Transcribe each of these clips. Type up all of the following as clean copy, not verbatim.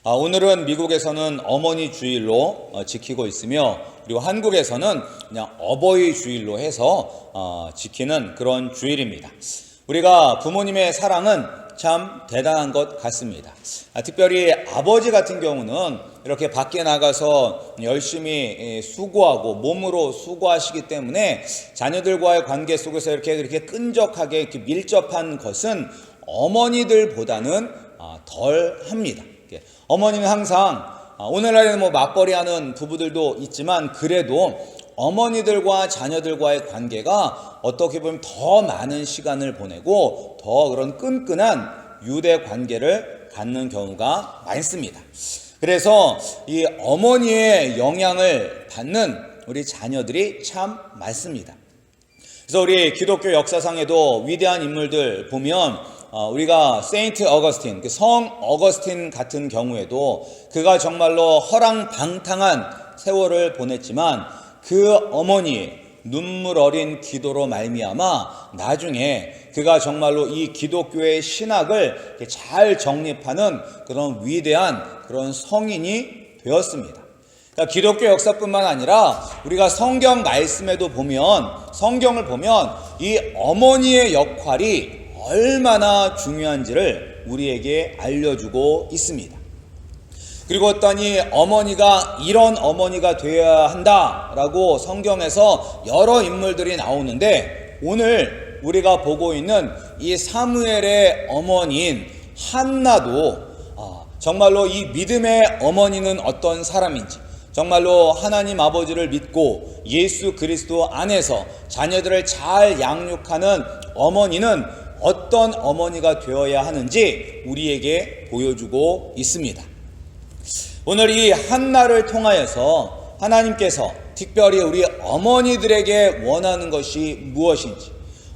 오늘은 미국에서는 어머니 주일로 지키고 있으며, 그리고 한국에서는 그냥 어버이 주일로 해서 지키는 그런 주일입니다. 우리가 부모님의 사랑은 참 대단한 것 같습니다. 특별히 아버지 같은 경우는 이렇게 밖에 나가서 열심히 수고하고 몸으로 수고하시기 때문에 자녀들과의 관계 속에서 이렇게 끈적하게 이렇게 밀접한 것은 어머니들보다는 덜 합니다. 어머니는 항상 오늘날에는 맞벌이 하는 부부들도 있지만, 그래도 어머니들과 자녀들과의 관계가 어떻게 보면 더 많은 시간을 보내고 더 그런 끈끈한 유대 관계를 갖는 경우가 많습니다. 그래서 이 어머니의 영향을 받는 우리 자녀들이 참 많습니다. 그래서 우리 기독교 역사상에도 위대한 인물들 보면 우리가 세인트 어거스틴, 성 어거스틴 같은 경우에도 그가 정말로 허랑방탕한 세월을 보냈지만 그 어머니의 눈물 어린 기도로 말미암아 나중에 그가 정말로 이 기독교의 신학을 잘 정립하는 그런 위대한 그런 성인이 되었습니다. 그러니까 기독교 역사뿐만 아니라 우리가 성경 말씀에도 보면, 성경을 보면 이 어머니의 역할이 얼마나 중요한지를 우리에게 알려주고 있습니다. 그리고 어떤 이 어머니가 이런 어머니가 되어야 한다라고 성경에서 여러 인물들이 나오는데, 오늘 우리가 보고 있는 이 사무엘의 어머니인 한나도 정말로 이 믿음의 어머니는 어떤 사람인지, 정말로 하나님 아버지를 믿고 예수 그리스도 안에서 자녀들을 잘 양육하는 어머니는 어떤 어머니가 되어야 하는지 우리에게 보여주고 있습니다. 오늘 이 한나를 통하여서 하나님께서 특별히 우리 어머니들에게 원하는 것이 무엇인지,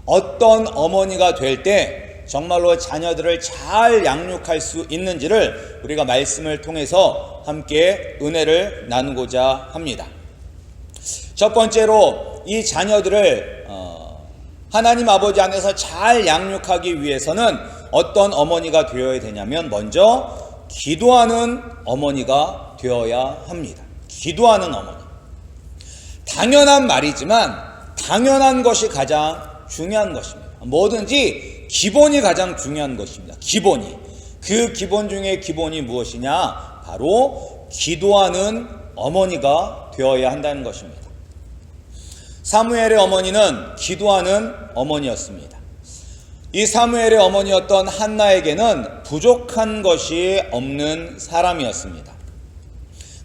어떤 어머니가 될 때 정말로 자녀들을 잘 양육할 수 있는지를 우리가 말씀을 통해서 함께 은혜를 나누고자 합니다. 첫 번째로 이 자녀들을 하나님 아버지 안에서 잘 양육하기 위해서는 어떤 어머니가 되어야 되냐면, 먼저 기도하는 어머니가 되어야 합니다. 기도하는 어머니. 당연한 말이지만 당연한 것이 가장 중요한 것입니다. 뭐든지 기본이 가장 중요한 것입니다. 기본이. 그 기본 중에 기본이 무엇이냐? 바로 기도하는 어머니가 되어야 한다는 것입니다. 사무엘의 어머니는 기도하는 어머니였습니다. 이 사무엘의 어머니였던 한나에게는 부족한 것이 없는 사람이었습니다.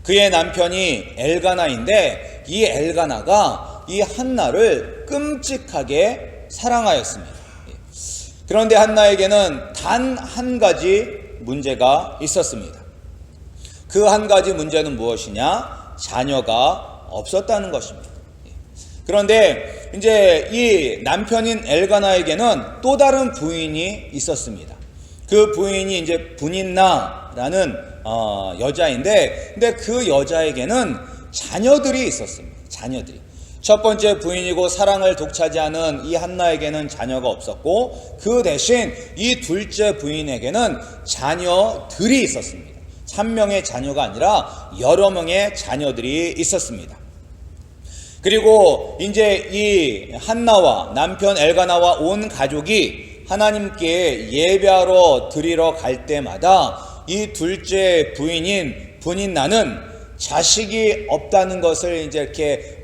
그의 남편이 엘가나인데 이 엘가나가 이 한나를 끔찍하게 사랑하였습니다. 그런데 한나에게는 단 한 가지 문제가 있었습니다. 그 한 가지 문제는 무엇이냐? 자녀가 없었다는 것입니다. 그런데 이제 이 남편인 엘가나에게는 또 다른 부인이 있었습니다. 그 부인이 이제 분인나라는 여자인데, 근데 그 여자에게는 자녀들이 있었습니다. 자녀들이. 첫 번째 부인이고 사랑을 독차지하는 이 한나에게는 자녀가 없었고, 그 대신 이 둘째 부인에게는 자녀들이 있었습니다. 한 명의 자녀가 아니라 여러 명의 자녀들이 있었습니다. 그리고 이제 이 한나와 남편 엘가나와 온 가족이 하나님께 예배하러 드리러 갈 때마다 이 둘째 부인인 분인나는 자식이 없다는 것을 이제 이렇게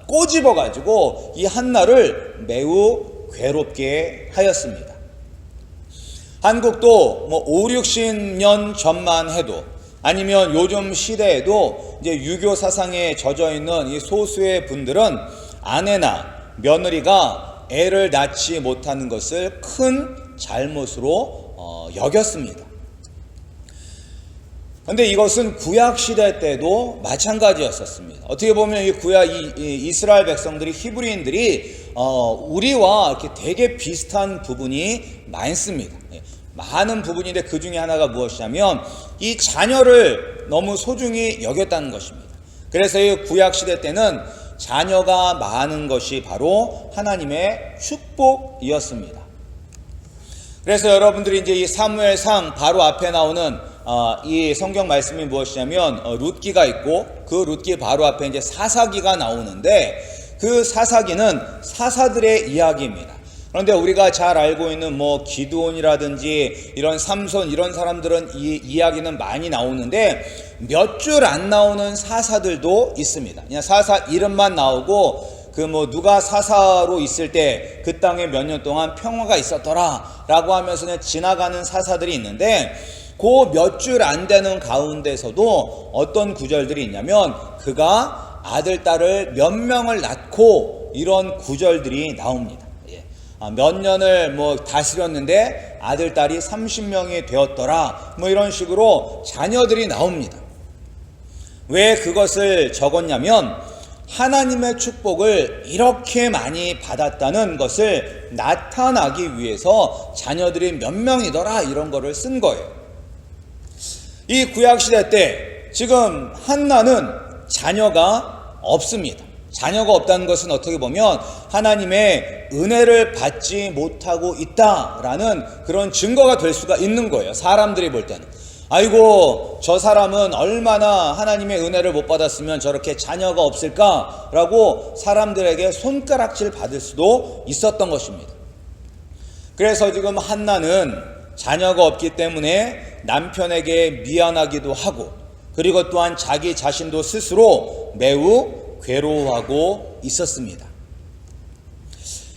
꼬집어 가지고 이 한나를 매우 괴롭게 하였습니다. 한국도 5, 60년 전만 해도, 아니면 요즘 시대에도 이제 유교 사상에 젖어 있는 이 소수의 분들은 아내나 며느리가 애를 낳지 못하는 것을 큰 잘못으로 여겼습니다. 그런데 이것은 구약 시대 때도 마찬가지였었습니다. 어떻게 보면 이 구약 이스라엘 백성들이, 히브리인들이 우리와 이렇게 되게 비슷한 부분이 많습니다. 많은 부분인데 그 중에 하나가 무엇이냐면 이 자녀를 너무 소중히 여겼다는 것입니다. 그래서 이 구약 시대 때는 자녀가 많은 것이 바로 하나님의 축복이었습니다. 그래서 여러분들이 이제 이 사무엘상 바로 앞에 나오는 이 성경 말씀이 무엇이냐면 룻기가 있고 그 룻기 바로 앞에 이제 사사기가 나오는데 그 사사기는 사사들의 이야기입니다. 그런데 우리가 잘 알고 있는 뭐 기드온이라든지 이런 삼손 이런 사람들은 이 이야기는 많이 나오는데 몇 줄 안 나오는 사사들도 있습니다. 그냥 사사 이름만 나오고 그 뭐 누가 사사로 있을 때 그 땅에 몇 년 동안 평화가 있었더라 라고 하면서 그냥 지나가는 사사들이 있는데 그 몇 줄 안 되는 가운데서도 어떤 구절들이 있냐면 그가 아들 딸을 몇 명을 낳고 이런 구절들이 나옵니다. 몇 년을 뭐 다스렸는데 아들 딸이 30명이 되었더라 뭐 이런 식으로 자녀들이 나옵니다. 왜 그것을 적었냐면 하나님의 축복을 이렇게 많이 받았다는 것을 나타나기 위해서 자녀들이 몇 명이더라 이런 거를 쓴 거예요. 이 구약시대 때 지금 한나는 자녀가 없습니다. 자녀가 없다는 것은 어떻게 보면 하나님의 은혜를 받지 못하고 있다라는 그런 증거가 될 수가 있는 거예요. 사람들이 볼 때는 아이고 저 사람은 얼마나 하나님의 은혜를 못 받았으면 저렇게 자녀가 없을까라고 사람들에게 손가락질 받을 수도 있었던 것입니다. 그래서 지금 한나는 자녀가 없기 때문에 남편에게 미안하기도 하고 그리고 또한 자기 자신도 스스로 매우 괴로워하고 있었습니다.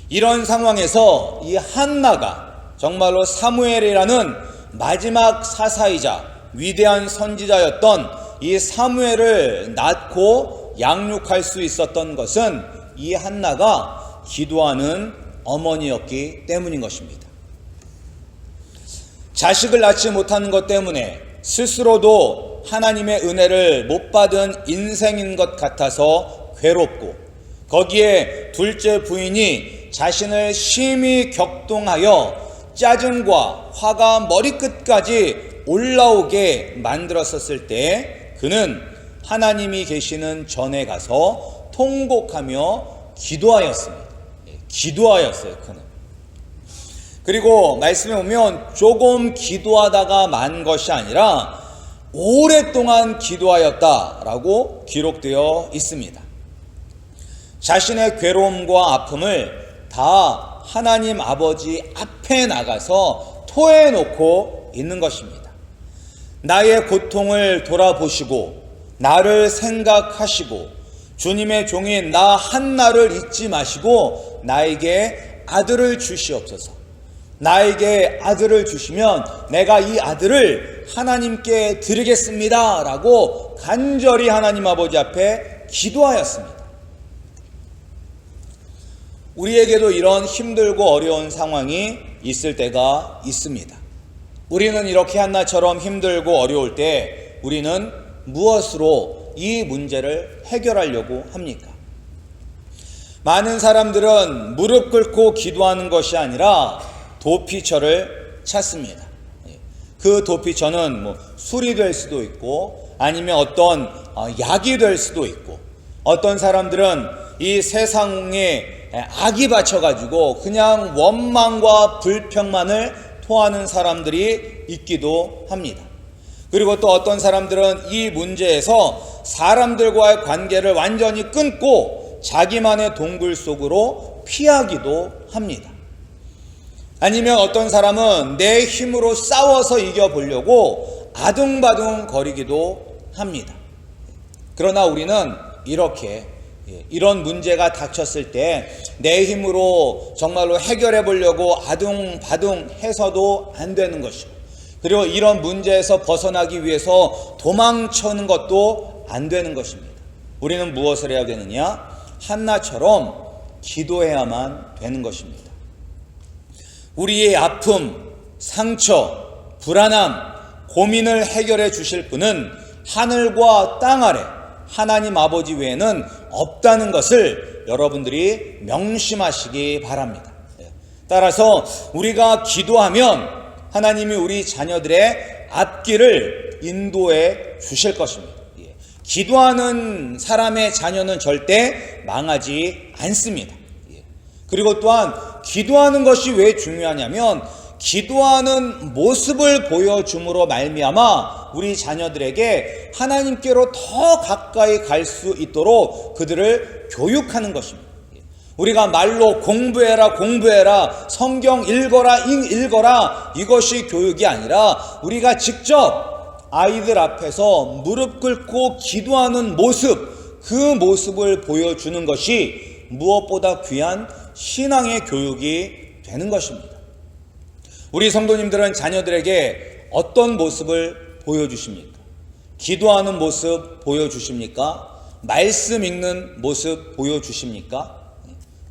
이런 상황에서 이 한나가 정말로 사무엘이라는 마지막 사사이자 위대한 선지자였던 이 사무엘을 낳고 양육할 수 있었던 것은 이 한나가 기도하는 어머니였기 때문인 것입니다. 자식을 낳지 못하는 것 때문에 스스로도 하나님의 은혜를 못 받은 인생인 것 같아서 괴롭고 거기에 둘째 부인이 자신을 심히 격동하여 짜증과 화가 머리끝까지 올라오게 만들었었을 때 그는 하나님이 계시는 전에 가서 통곡하며 기도하였습니다. 기도하였어요. 그는. 그리고 말씀에 보면 조금 기도하다가 만 것이 아니라 오랫동안 기도하였다라고 기록되어 있습니다. 자신의 괴로움과 아픔을 다 하나님 아버지 앞에 나가서 토해놓고 있는 것입니다. 나의 고통을 돌아보시고 나를 생각하시고 주님의 종인 나 한나를 잊지 마시고 나에게 아들을 주시옵소서. 나에게 아들을 주시면 내가 이 아들을 하나님께 드리겠습니다 라고 간절히 하나님 아버지 앞에 기도하였습니다. 우리에게도 이런 힘들고 어려운 상황이 있을 때가 있습니다. 우리는 이렇게 한나처럼 힘들고 어려울 때 우리는 무엇으로 이 문제를 해결하려고 합니까? 많은 사람들은 무릎 꿇고 기도하는 것이 아니라 도피처를 찾습니다. 그 도피처는 뭐 술이 될 수도 있고 아니면 어떤 약이 될 수도 있고 어떤 사람들은 이 세상에 악이 받쳐가지고 그냥 원망과 불평만을 토하는 사람들이 있기도 합니다. 그리고 또 어떤 사람들은 이 문제에서 사람들과의 관계를 완전히 끊고 자기만의 동굴 속으로 피하기도 합니다. 아니면 어떤 사람은 내 힘으로 싸워서 이겨보려고 아둥바둥 거리기도 합니다. 그러나 우리는 이렇게 이런 문제가 닥쳤을 때 내 힘으로 정말로 해결해 보려고 아둥바둥 해서도 안 되는 것이고 그리고 이런 문제에서 벗어나기 위해서 도망치는 것도 안 되는 것입니다. 우리는 무엇을 해야 되느냐? 한나처럼 기도해야만 되는 것입니다. 우리의 아픔, 상처, 불안함, 고민을 해결해 주실 분은 하늘과 땅 아래 하나님 아버지 외에는 없다는 것을 여러분들이 명심하시기 바랍니다. 따라서 우리가 기도하면 하나님이 우리 자녀들의 앞길을 인도해 주실 것입니다. 기도하는 사람의 자녀는 절대 망하지 않습니다. 그리고 또한 기도하는 것이 왜 중요하냐면 기도하는 모습을 보여줌으로 말미암아 우리 자녀들에게 하나님께로 더 가까이 갈 수 있도록 그들을 교육하는 것입니다. 우리가 말로 공부해라 성경 읽어라 이것이 교육이 아니라 우리가 직접 아이들 앞에서 무릎 꿇고 기도하는 모습, 그 모습을 보여주는 것이 무엇보다 귀한 신앙의 교육이 되는 것입니다. 우리 성도님들은 자녀들에게 어떤 모습을 보여주십니까? 기도하는 모습 보여주십니까? 말씀 읽는 모습 보여주십니까?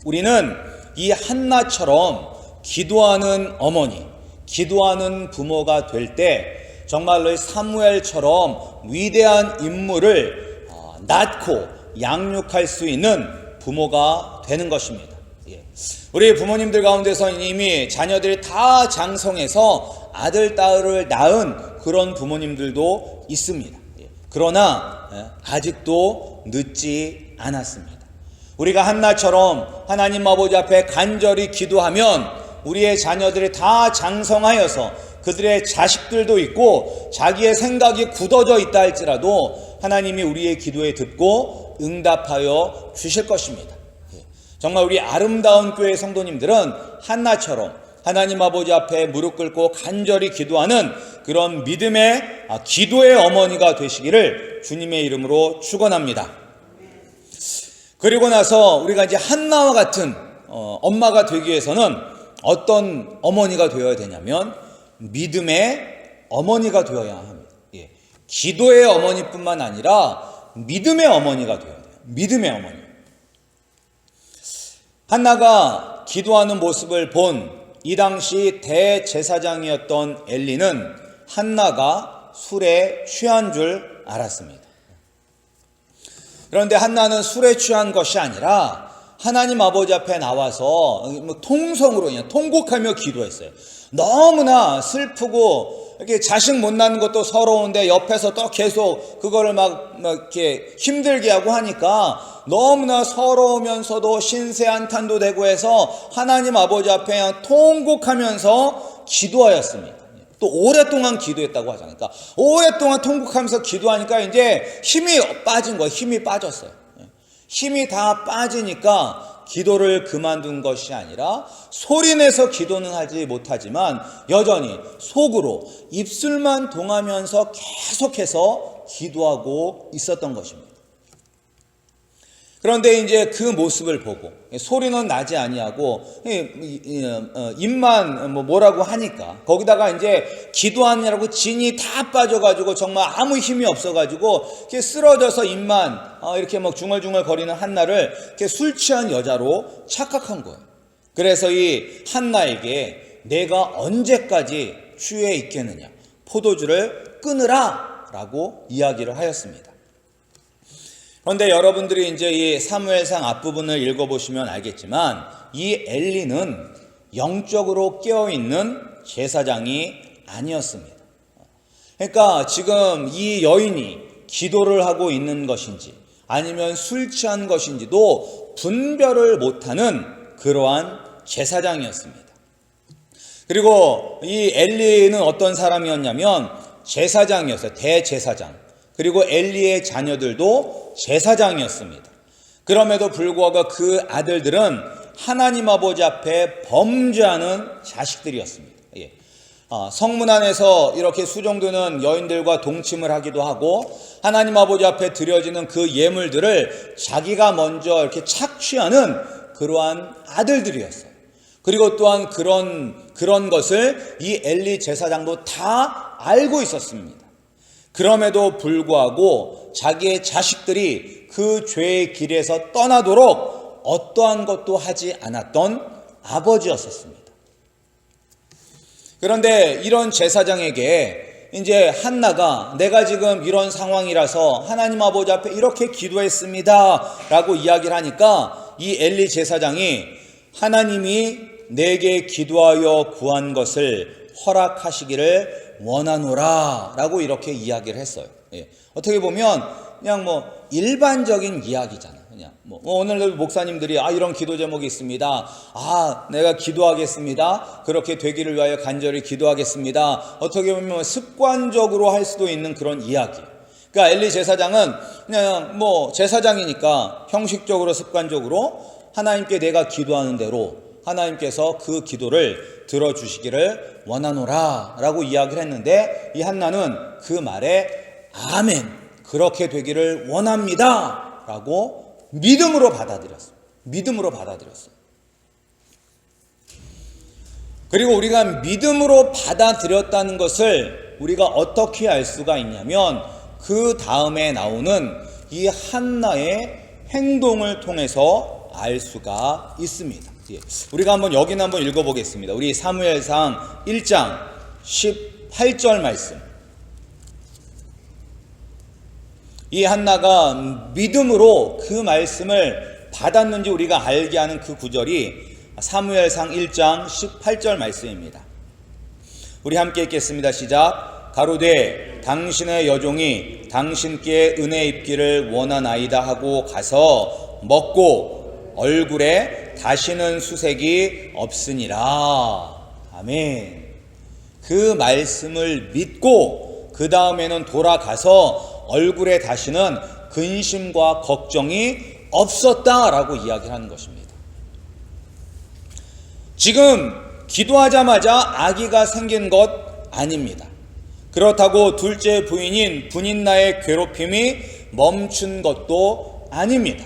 우리는 이 한나처럼 기도하는 어머니, 기도하는 부모가 될 때 정말로 사무엘처럼 위대한 인물을 낳고 양육할 수 있는 부모가 되는 것입니다. 우리 부모님들 가운데서 이미 자녀들이 다 장성해서 아들, 딸을 낳은 그런 부모님들도 있습니다. 그러나 아직도 늦지 않았습니다. 우리가 한나처럼 하나님 아버지 앞에 간절히 기도하면 우리의 자녀들이 다 장성하여서 그들의 자식들도 있고 자기의 생각이 굳어져 있다 할지라도 하나님이 우리의 기도에 듣고 응답하여 주실 것입니다. 정말 우리 아름다운 교회 성도님들은 한나처럼 하나님 아버지 앞에 무릎 꿇고 간절히 기도하는 그런 믿음의 기도의 어머니가 되시기를 주님의 이름으로 축원합니다. 그리고 나서 우리가 이제 한나와 같은 엄마가 되기 위해서는 어떤 어머니가 되어야 되냐면 믿음의 어머니가 되어야 합니다. 기도의 어머니뿐만 아니라 믿음의 어머니가 되어야 돼요. 믿음의 어머니. 한나가 기도하는 모습을 본 이 당시 대제사장이었던 엘리는 한나가 술에 취한 줄 알았습니다. 그런데 한나는 술에 취한 것이 아니라 하나님 아버지 앞에 나와서 통성으로 그냥 통곡하며 기도했어요. 너무나 슬프고 이렇게 자식 못 낳는 것도 서러운데 옆에서 또 계속 그거를 막 이렇게 힘들게 하고 하니까 너무나 서러우면서도 신세한탄도 되고 해서 하나님 아버지 앞에 그냥 통곡하면서 기도하였습니다. 또 오랫동안 기도했다고 하잖아요. 그러니까 오랫동안 통곡하면서 기도하니까 이제 힘이 빠진 거예요. 힘이 빠졌어요. 힘이 다 빠지니까 기도를 그만둔 것이 아니라 소리내서 기도는 하지 못하지만 여전히 속으로 입술만 동하면서 계속해서 기도하고 있었던 것입니다. 그런데 이제 그 모습을 보고 소리는 나지 아니하고 입만 뭐라고 하니까 거기다가 이제 기도하느라고 진이 다 빠져가지고 정말 아무 힘이 없어가지고 이렇게 쓰러져서 입만 이렇게 막 중얼중얼 거리는 한나를 이렇게 술 취한 여자로 착각한 거예요. 그래서 이 한나에게 내가 언제까지 취해 있겠느냐, 포도주를 끊으라 라고 이야기를 하였습니다. 그런데 여러분들이 이제 이 사무엘상 앞부분을 읽어보시면 알겠지만 이 엘리는 영적으로 깨어있는 제사장이 아니었습니다. 그러니까 지금 이 여인이 기도를 하고 있는 것인지 아니면 술 취한 것인지도 분별을 못하는 그러한 제사장이었습니다. 그리고 이 엘리는 어떤 사람이었냐면 제사장이었어요. 대제사장. 그리고 엘리의 자녀들도 제사장이었습니다. 그럼에도 불구하고 그 아들들은 하나님 아버지 앞에 범죄하는 자식들이었습니다. 성문 안에서 이렇게 수종드는 여인들과 동침을 하기도 하고 하나님 아버지 앞에 드려지는 그 예물들을 자기가 먼저 이렇게 착취하는 그러한 아들들이었어요. 그리고 또한 그런 것을 이 엘리 제사장도 다 알고 있었습니다. 그럼에도 불구하고 자기의 자식들이 그 죄의 길에서 떠나도록 어떠한 것도 하지 않았던 아버지였었습니다. 그런데 이런 제사장에게 이제 한나가 내가 지금 이런 상황이라서 하나님 아버지 앞에 이렇게 기도했습니다 라고 이야기를 하니까 이 엘리 제사장이 하나님이 내게 기도하여 구한 것을 허락하시기를 원하노라 라고 이렇게 이야기를 했어요. 어떻게 보면 그냥 일반적인 이야기잖아요. 그냥 오늘 목사님들이 이런 기도 제목이 있습니다. 내가 기도하겠습니다. 그렇게 되기를 위하여 간절히 기도하겠습니다. 어떻게 보면 습관적으로 할 수도 있는 그런 이야기. 그러니까 엘리 제사장은 그냥 제사장이니까 형식적으로 습관적으로 하나님께 내가 기도하는 대로 하나님께서 그 기도를 들어주시기를 원하노라 라고 이야기를 했는데, 이 한나는 그 말에 아멘, 그렇게 되기를 원합니다 라고 믿음으로 받아들였어요. 믿음으로 받아들였어요. 그리고 우리가 믿음으로 받아들였다는 것을 우리가 어떻게 알 수가 있냐면, 그 다음에 나오는 이 한나의 행동을 통해서 알 수가 있습니다. 우리가 여기는 한번 읽어보겠습니다. 우리 사무엘상 1장 18절 말씀. 이 한나가 믿음으로 그 말씀을 받았는지 우리가 알게 하는 그 구절이 사무엘상 1장 18절 말씀입니다. 우리 함께 읽겠습니다. 시작. 가로되 당신의 여종이 당신께 은혜 입기를 원하나이다 하고 가서 먹고 얼굴에 다시는 수색이 없으니라. 아멘. 그 말씀을 믿고 그 다음에는 돌아가서 얼굴에 다시는 근심과 걱정이 없었다라고 이야기를 하는 것입니다. 지금 기도하자마자 아기가 생긴 것 아닙니다. 그렇다고 둘째 부인인 분인나의 괴롭힘이 멈춘 것도 아닙니다.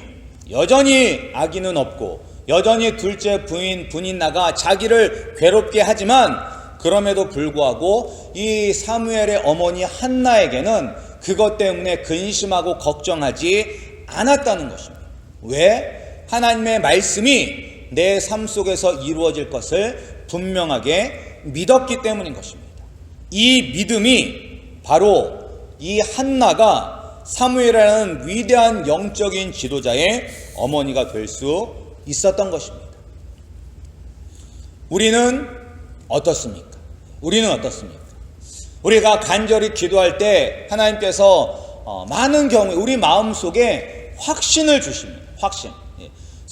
여전히 아기는 없고 여전히 둘째 부인 분인나가 자기를 괴롭게 하지만, 그럼에도 불구하고 이 사무엘의 어머니 한나에게는 그것 때문에 근심하고 걱정하지 않았다는 것입니다. 왜? 하나님의 말씀이 내 삶 속에서 이루어질 것을 분명하게 믿었기 때문인 것입니다. 이 믿음이 바로 이 한나가 사무엘이라는 위대한 영적인 지도자의 어머니가 될 수 있었던 것입니다. 우리는 어떻습니까? 우리가 간절히 기도할 때 하나님께서 많은 경우에 우리 마음속에 확신을 주십니다. 확신.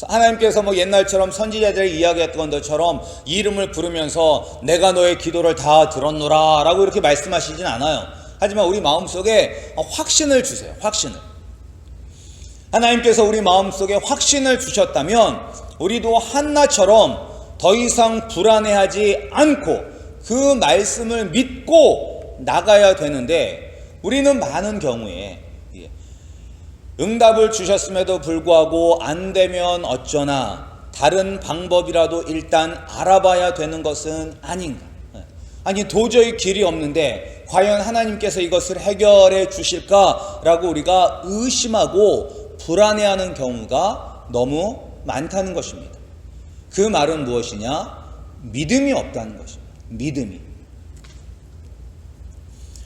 하나님께서 옛날처럼 선지자들이 이야기했던 것처럼 이름을 부르면서 내가 너의 기도를 다 들었노라 라고 이렇게 말씀하시진 않아요. 하지만 우리 마음속에 확신을 주세요. 확신을. 하나님께서 우리 마음속에 확신을 주셨다면 우리도 한나처럼 더 이상 불안해하지 않고 그 말씀을 믿고 나가야 되는데, 우리는 많은 경우에 응답을 주셨음에도 불구하고 안 되면 어쩌나 다른 방법이라도 일단 알아봐야 되는 것은 아닌가. 아니 도저히 길이 없는데 과연 하나님께서 이것을 해결해 주실까라고 우리가 의심하고 불안해하는 경우가 너무 많다는 것입니다. 그 말은 무엇이냐? 믿음이 없다는 것입니다. 믿음이.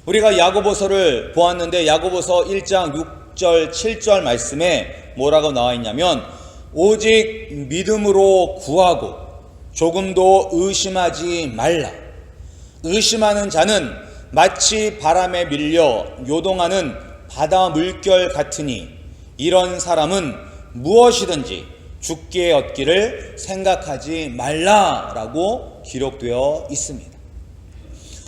우리가 야고보서를 보았는데 야고보서 1장 6절 7절 말씀에 뭐라고 나와 있냐면, 오직 믿음으로 구하고 조금도 의심하지 말라. 의심하는 자는 마치 바람에 밀려 요동하는 바다 물결 같으니 이런 사람은 무엇이든지 죽게 얻기를 생각하지 말라라고 기록되어 있습니다.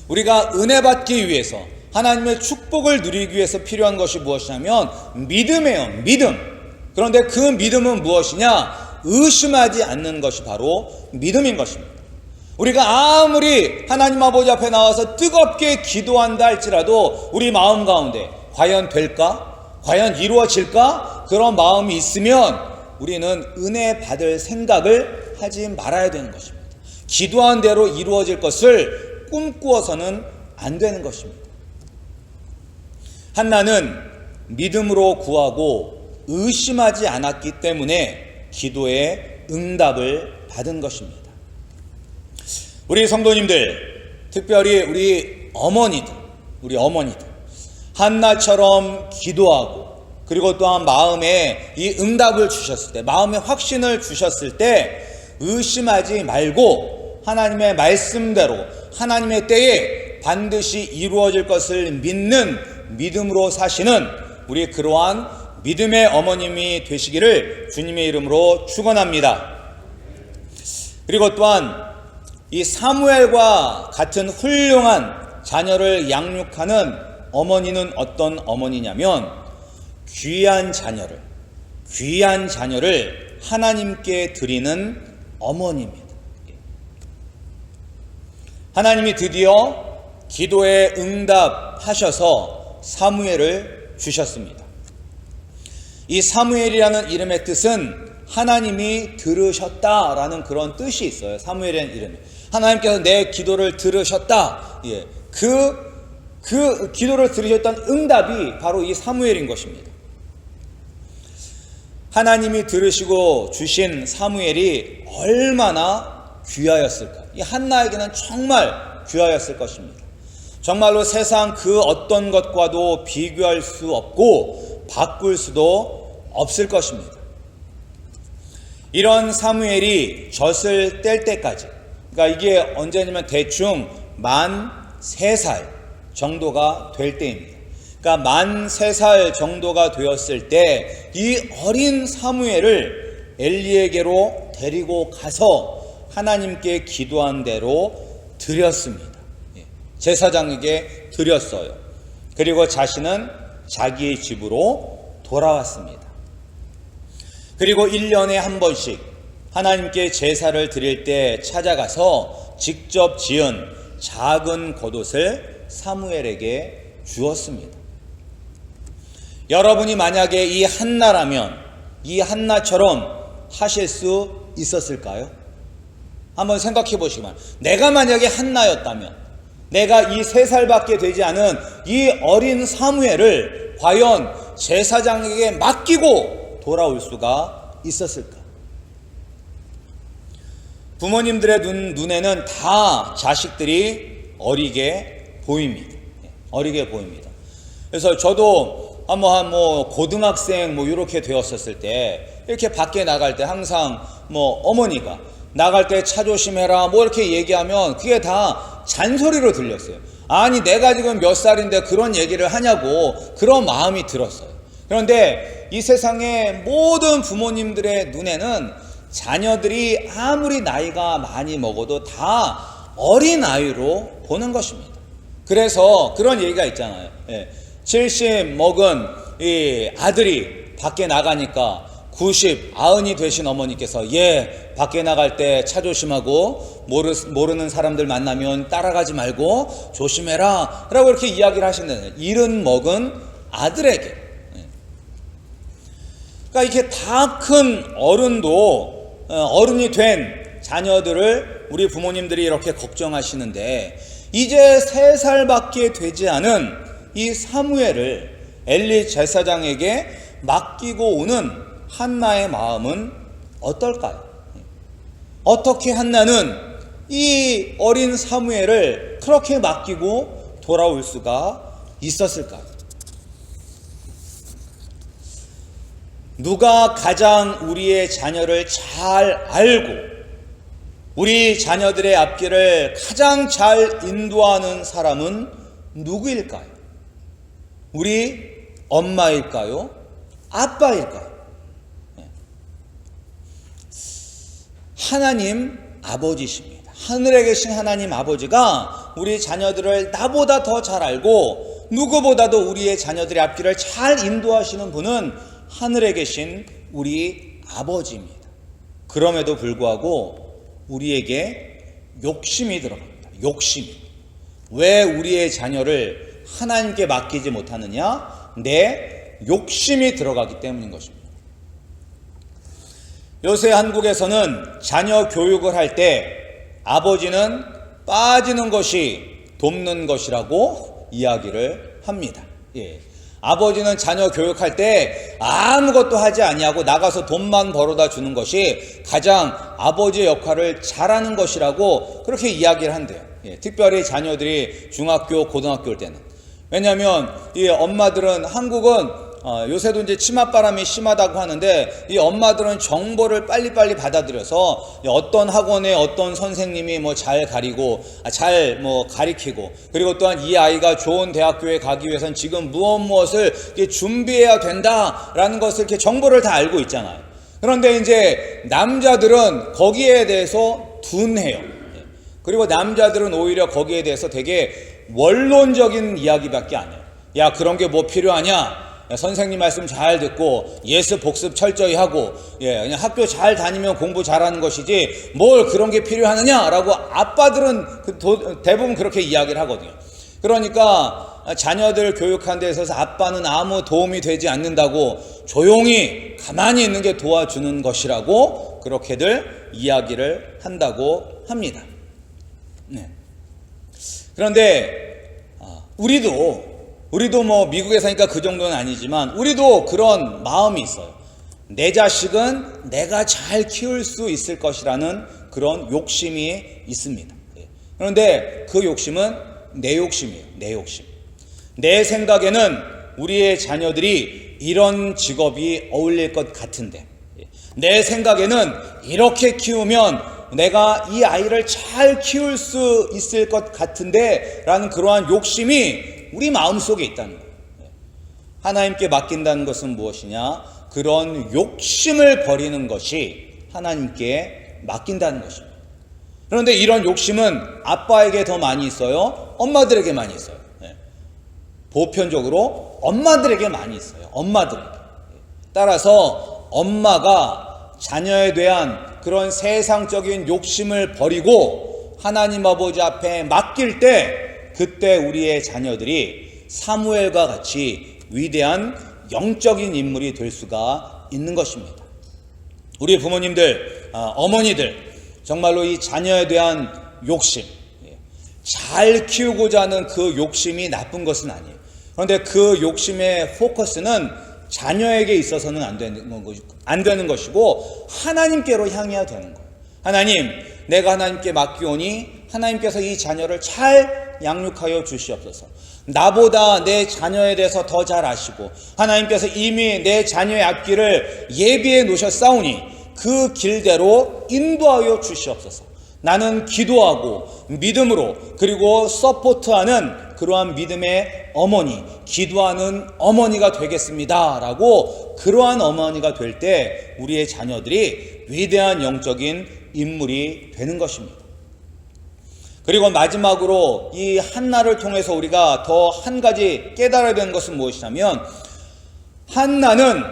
우리가 은혜 받기 위해서, 하나님의 축복을 누리기 위해서 필요한 것이 무엇이냐면 믿음이에요. 믿음. 그런데 그 믿음은 무엇이냐? 의심하지 않는 것이 바로 믿음인 것입니다. 우리가 아무리 하나님 아버지 앞에 나와서 뜨겁게 기도한다 할지라도 우리 마음 가운데 과연 될까? 과연 이루어질까? 그런 마음이 있으면 우리는 은혜 받을 생각을 하지 말아야 되는 것입니다. 기도한 대로 이루어질 것을 꿈꾸어서는 안 되는 것입니다. 한나는 믿음으로 구하고 의심하지 않았기 때문에 기도의 응답을 받은 것입니다. 우리 성도님들, 특별히 우리 어머니들, 한나처럼 기도하고 그리고 또한 마음에 이 응답을 주셨을 때, 마음에 확신을 주셨을 때 의심하지 말고 하나님의 말씀대로 하나님의 때에 반드시 이루어질 것을 믿는 믿음으로 사시는 우리 그러한 믿음의 어머님이 되시기를 주님의 이름으로 축원합니다. 그리고 또한 이 사무엘과 같은 훌륭한 자녀를 양육하는 어머니는 어떤 어머니냐면 귀한 자녀를 하나님께 드리는 어머니입니다. 하나님이 드디어 기도에 응답하셔서 사무엘을 주셨습니다. 이 사무엘이라는 이름의 뜻은 하나님이 들으셨다라는 그런 뜻이 있어요. 사무엘이라는 이름이. 하나님께서 내 기도를 들으셨다. 예. 그 기도를 들으셨던 응답이 바로 이 사무엘인 것입니다. 하나님이 들으시고 주신 사무엘이 얼마나 귀하였을까요? 이 한나에게는 정말 귀하였을 것입니다. 정말로 세상 그 어떤 것과도 비교할 수 없고 바꿀 수도 없을 것입니다. 이런 사무엘이 젖을 뗄 때까지, 그러니까 이게 언제냐면 대충 만 3살 정도가 될 때입니다. 그러니까 만 3살 정도가 되었을 때 이 어린 사무엘을 엘리에게로 데리고 가서 하나님께 기도한 대로 드렸습니다. 제사장에게 드렸어요. 그리고 자신은 자기의 집으로 돌아왔습니다. 그리고 1년에 한 번씩 하나님께 제사를 드릴 때 찾아가서 직접 지은 작은 겉옷을 사무엘에게 주었습니다. 여러분이 만약에 이 한나라면 이 한나처럼 하실 수 있었을까요? 한번 생각해 보시기만. 내가 만약에 한나였다면, 내가 이 3살밖에 되지 않은 이 어린 사무엘을 과연 제사장에게 맡기고 돌아올 수가 있었을까? 부모님들의 눈에는 다 자식들이 어리게 보입니다. 어리게 보입니다. 그래서 저도 한번 고등학생 이렇게 되었었을 때 이렇게 밖에 나갈 때 항상 어머니가 나갈 때 차 조심해라 이렇게 얘기하면 그게 다 잔소리로 들렸어요. 아니 내가 지금 몇 살인데 그런 얘기를 하냐고 그런 마음이 들었어요. 그런데 이 세상의 모든 부모님들의 눈에는 자녀들이 아무리 나이가 많이 먹어도 다 어린아이로 보는 것입니다. 그래서 그런 얘기가 있잖아요. 70 먹은 이 아들이 밖에 나가니까 90, 90이 되신 어머니께서 밖에 나갈 때 차 조심하고 모르는 사람들 만나면 따라가지 말고 조심해라 라고 이렇게 이야기를 하신다는 70 먹은 아들에게. 그러니까 이렇게 다 큰 어른이 된 자녀들을 우리 부모님들이 이렇게 걱정하시는데 이제 3살밖에 되지 않은 이 사무엘을 엘리 제사장에게 맡기고 오는 한나의 마음은 어떨까요? 어떻게 한나는 이 어린 사무엘을 그렇게 맡기고 돌아올 수가 있었을까요? 누가 가장 우리의 자녀를 잘 알고 우리 자녀들의 앞길을 가장 잘 인도하는 사람은 누구일까요? 우리 엄마일까요? 아빠일까요? 하나님 아버지십니다. 하늘에 계신 하나님 아버지가 우리 자녀들을 나보다 더 잘 알고 누구보다도 우리의 자녀들의 앞길을 잘 인도하시는 분은 하늘에 계신 우리 아버지입니다. 그럼에도 불구하고 우리에게 욕심이 들어갑니다. 욕심이. 왜 우리의 자녀를 하나님께 맡기지 못하느냐? 내 욕심이 들어가기 때문인 것입니다. 요새 한국에서는 자녀 교육을 할 때 아버지는 빠지는 것이 돕는 것이라고 이야기를 합니다. 아버지는 자녀 교육할 때 아무것도 하지 아니하고 나가서 돈만 벌어다 주는 것이 가장 아버지의 역할을 잘하는 것이라고 그렇게 이야기를 한대요. 특별히 자녀들이 중학교, 고등학교일 때는. 왜냐하면 이 엄마들은 한국은 요새도 이제 치맛바람이 심하다고 하는데, 이 엄마들은 정보를 빨리빨리 받아들여서 어떤 학원에 어떤 선생님이 뭐 잘 가리고 잘 뭐 가리키고, 그리고 또한 이 아이가 좋은 대학교에 가기 위해서는 지금 무엇을 준비해야 된다라는 것을 이렇게 정보를 다 알고 있잖아요. 그런데 이제 남자들은 거기에 대해서 둔해요. 그리고 남자들은 오히려 거기에 대해서 되게 원론적인 이야기밖에 안 해요. 야, 그런 게 뭐 필요하냐? 야, 선생님 말씀 잘 듣고 예습 복습 철저히 하고, 그냥 학교 잘 다니면 공부 잘하는 것이지 뭘 그런 게 필요하느냐라고 아빠들은 대부분 그렇게 이야기를 하거든요. 그러니까 자녀들 교육하는 데 있어서 아빠는 아무 도움이 되지 않는다고 조용히 가만히 있는 게 도와주는 것이라고 그렇게들 이야기를 한다고 합니다. 네. 그런데 우리도 뭐 미국에 사니까 그 정도는 아니지만 우리도 그런 마음이 있어요. 내 자식은 내가 잘 키울 수 있을 것이라는 그런 욕심이 있습니다. 그런데 그 욕심은 내 욕심이에요. 내 욕심. 내 생각에는 우리의 자녀들이 이런 직업이 어울릴 것 같은데, 내 생각에는 이렇게 키우면 내가 이 아이를 잘 키울 수 있을 것 같은데 라는 그러한 욕심이 우리 마음속에 있다는 거예요. 하나님께 맡긴다는 것은 무엇이냐? 그런 욕심을 버리는 것이 하나님께 맡긴다는 것입니다. 그런데 이런 욕심은 아빠에게 더 많이 있어요? 엄마들에게 많이 있어요? 보편적으로 엄마들에게 많이 있어요. 엄마들에게. 따라서 엄마가 자녀에 대한 그런 세상적인 욕심을 버리고 하나님 아버지 앞에 맡길 때, 그때 우리의 자녀들이 사무엘과 같이 위대한 영적인 인물이 될 수가 있는 것입니다. 우리 부모님들, 어머니들, 정말로 이 자녀에 대한 욕심, 잘 키우고자 하는 그 욕심이 나쁜 것은 아니에요. 그런데 그 욕심의 포커스는 자녀에게 있어서는 안 되는 것이고 하나님께로 향해야 되는 거예요. 하나님, 내가 하나님께 맡기오니 하나님께서 이 자녀를 잘 양육하여 주시옵소서. 나보다 내 자녀에 대해서 더 잘 아시고 하나님께서 이미 내 자녀의 앞길을 예비해 놓으셨사오니 그 길대로 인도하여 주시옵소서. 나는 기도하고 믿음으로, 그리고 서포트하는 그러한 믿음의 어머니, 기도하는 어머니가 되겠습니다 라고, 그러한 어머니가 될 때 우리의 자녀들이 위대한 영적인 인물이 되는 것입니다. 그리고 마지막으로 이 한나를 통해서 우리가 더 한 가지 깨달아야 되는 것은 무엇이냐면, 한나는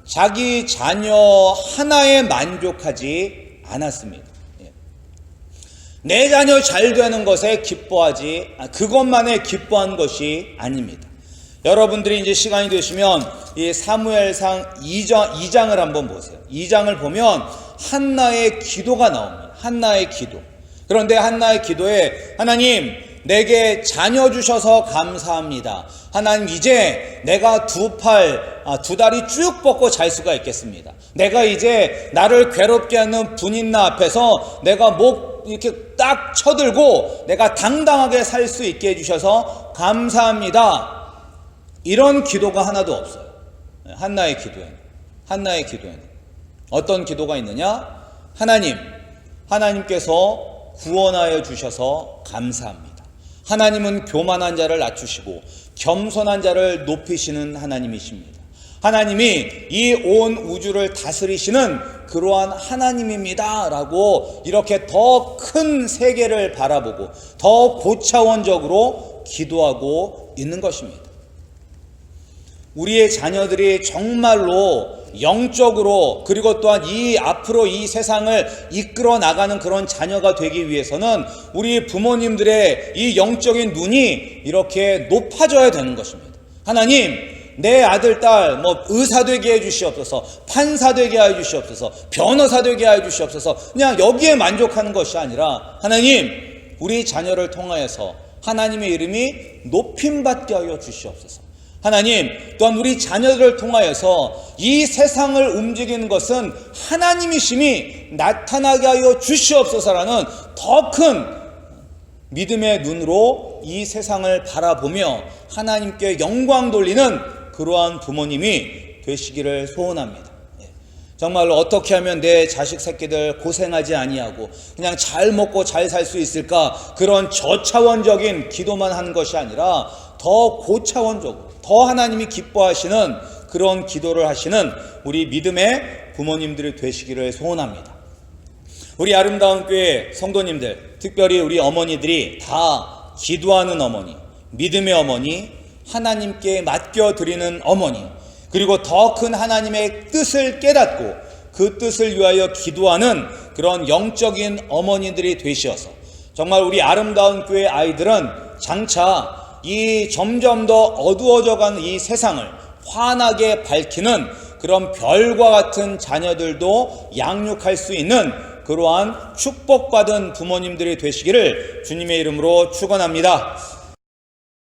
자기 자녀 하나에 만족하지 않았습니다. 내 자녀 잘 되는 것에 그것만에 기뻐한 것이 아닙니다. 여러분들이 이제 시간이 되시면 이 사무엘상 2장을 한번 보세요. 2장을 보면 한나의 기도가 나옵니다. 한나의 기도. 그런데 한나의 기도에, 하나님, 내게 자녀 주셔서 감사합니다. 하나님, 이제 내가 두 다리 쭉 뻗고 잘 수가 있겠습니다. 내가 이제 나를 괴롭게 하는 분인나 앞에서 내가 목 이렇게 딱 쳐들고 내가 당당하게 살 수 있게 해주셔서 감사합니다. 이런 기도가 하나도 없어요. 한나의 기도에는 어떤 기도가 있느냐? 하나님께서 구원하여 주셔서 감사합니다. 하나님은 교만한 자를 낮추시고 겸손한 자를 높이시는 하나님이십니다. 하나님이 이 온 우주를 다스리시는 그러한 하나님입니다 라고, 이렇게 더 큰 세계를 바라보고 더 고차원적으로 기도하고 있는 것입니다. 우리의 자녀들이 정말로 영적으로, 그리고 또한 앞으로 이 세상을 이끌어 나가는 그런 자녀가 되기 위해서는 우리 부모님들의 이 영적인 눈이 이렇게 높아져야 되는 것입니다. 하나님, 내 아들, 딸, 의사 되게 해주시옵소서, 판사 되게 해주시옵소서, 변호사 되게 해주시옵소서, 그냥 여기에 만족하는 것이 아니라, 하나님, 우리 자녀를 통하여서 하나님의 이름이 높임받게 하여 주시옵소서. 하나님, 또한 우리 자녀들을 통하여서 이 세상을 움직이는 것은 하나님이심이 나타나게 하여 주시옵소서라는 더 큰 믿음의 눈으로 이 세상을 바라보며 하나님께 영광 돌리는 그러한 부모님이 되시기를 소원합니다. 정말로 어떻게 하면 내 자식 새끼들 고생하지 아니하고 그냥 잘 먹고 잘 살 수 있을까, 그런 저차원적인 기도만 하는 것이 아니라 더 고차원적으로 더 하나님이 기뻐하시는 그런 기도를 하시는 우리 믿음의 부모님들이 되시기를 소원합니다. 우리 아름다운 교회 성도님들, 특별히 우리 어머니들이 다 기도하는 어머니, 믿음의 어머니, 하나님께 맡겨드리는 어머니, 그리고 더 큰 하나님의 뜻을 깨닫고 그 뜻을 위하여 기도하는 그런 영적인 어머니들이 되시어서 정말 우리 아름다운 교회 아이들은 장차 이 점점 더 어두워져가는 이 세상을 환하게 밝히는 그런 별과 같은 자녀들도 양육할 수 있는 그러한 축복받은 부모님들이 되시기를 주님의 이름으로 축원합니다.